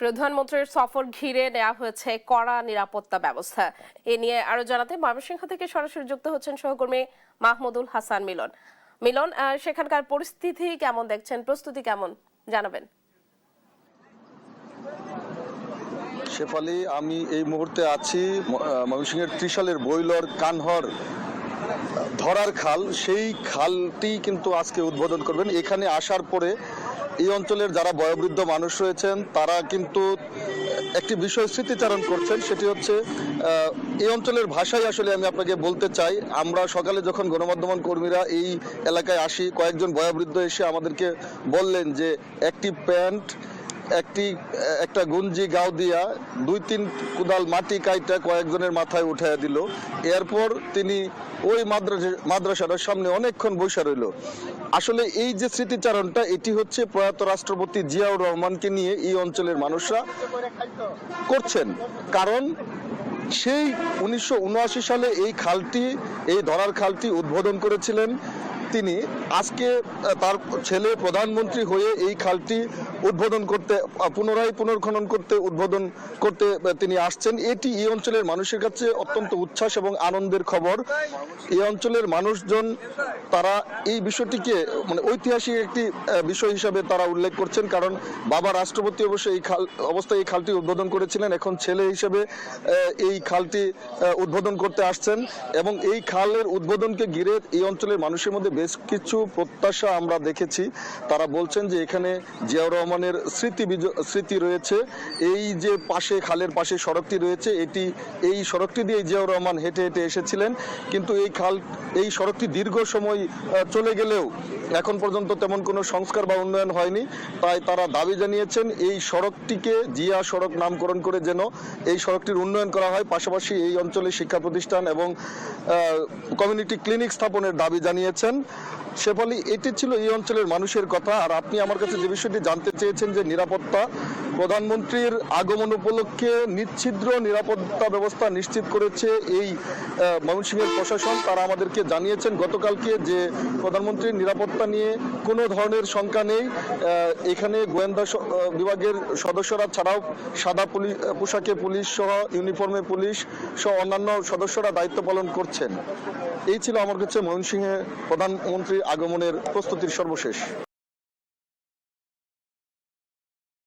প্রধানমন্ত্রীর সফর ঘিরে নেওয়া হয়েছে কড়া নিরাপত্তা ব্যবস্থা। এ নিয়ে আরো জানাতে ময়মনসিংহ থেকে সরাসরি যুক্ত হচ্ছেন সহকর্মী মাহমুদুল হাসান মিলন। মিলন, সেখানকার পরিস্থিতি কেমন দেখছেন, প্রস্তুতি কেমন জানাবেন? শেফালি, আমি এই মুহূর্তে আছি ময়মনসিংহের ত্রিশালের বৈলর কানহর ধরার খাল। সেই খালটি কিন্তু আজকে উদ্বোধন করবেন। এখানে আসার পরে এই অঞ্চলের যারা বয়োবৃদ্ধ মানুষ রয়েছেন তারা কিন্তু একটি বিষয় স্মৃতিচারণ করছেন, সেটি হচ্ছে এই অঞ্চলের ভাষায় আসলে আমি আপনাকে বলতে চাই। আমরা সকালে যখন গণমাধ্যম কর্মীরা এই এলাকায় আসি, কয়েকজন বয়োবৃদ্ধ এসে আমাদেরকে বললেন যে একটি প্যান্ট, একটা গুঞ্জি গাও দিয়া 2-3 কুদাল মাটি কাইটা কয়েকজনের মাথায় উঠাইয়া দিল। এরপর তিনি ওই মাদ্রাসাটার সামনে অনেকক্ষণ বসে রইল। আসলে এই যে স্মৃতিচারণটা, এটি হচ্ছে প্রয়াত রাষ্ট্রপতি জিয়াউর রহমানকে নিয়ে এই অঞ্চলের মানুষরা করছেন। কারণ সেই 1979 সালে এই ধরার খালটি উদ্বোধন করেছিলেন তিনি। আজকে তার ছেলে প্রধানমন্ত্রী হয়ে এই খালটি উদ্বোধন করতে, পুনর্খনন করতে, উদ্বোধন করতে তিনি আসছেন। এটি এই অঞ্চলের মানুষের কাছে অত্যন্ত উচ্ছ্বাস এবং আনন্দের খবর। এই অঞ্চলের মানুষজন তারা এই বিষয়টিকে ঐতিহাসিক একটি বিষয় হিসাবে তারা উল্লেখ করছেন। কারণ বাবা রাষ্ট্রপতি অবশ্যই এই খালটি উদ্বোধন করেছিলেন, এখন ছেলে হিসেবে এই খালটি উদ্বোধন করতে আসছেন। এবং এই খালের উদ্বোধনকে ঘিরে এই অঞ্চলের মানুষের মধ্যে বেশ কিছু প্রত্যাশা আমরা দেখেছি। তারা বলছেন যে এখানে জিয়াউর রহমানের স্মৃতি রয়েছে। এই যে খালের পাশে সড়কটি রয়েছে, এই সড়কটি দিয়ে জিয়াউর রহমান হেঁটে হেঁটে এসেছিলেন। কিন্তু এই সড়কটি দীর্ঘ সময় চলে গেলেও এখন পর্যন্ত তেমন কোনো সংস্কার বা উন্নয়ন হয়নি। তাই তারা দাবি জানিয়েছেন এই সড়কটিকে জিয়া সড়ক নামকরণ করে যেন এই সড়কটির উন্নয়ন করা হয়। পাশাপাশি এই অঞ্চলে শিক্ষা প্রতিষ্ঠান এবং কমিউনিটি ক্লিনিক স্থাপনের দাবি জানিয়েছেন। শেফালি, এটি ছিল এই অঞ্চলের মানুষের কথা। আর আপনি আমার কাছে যে বিষয়টি জানতে চেয়েছেন যে নিরাপত্তা, প্রধানমন্ত্রীর আগমন উপলক্ষে নিচ্ছিদ্র নিরাপত্তা ব্যবস্থা নিশ্চিত করেছে এই ময়মনসিংহের প্রশাসন। তারা আমাদেরকে জানিয়েছেন গতকালকে যে প্রধানমন্ত্রীর নিরাপত্তা নিয়ে কোনো ধরনের শঙ্কা নেই। এখানে গোয়েন্দা বিভাগের সদস্যরা ছাড়াও সাদা পোশাকে পুলিশ সহ, ইউনিফর্মে পুলিশ সহ অন্যান্য সদস্যরা দায়িত্ব পালন করছেন। এই ছিল আমার কাছে ময়মনসিংহে প্রধানমন্ত্রী আগমনের প্রস্তুতির সর্বশেষ।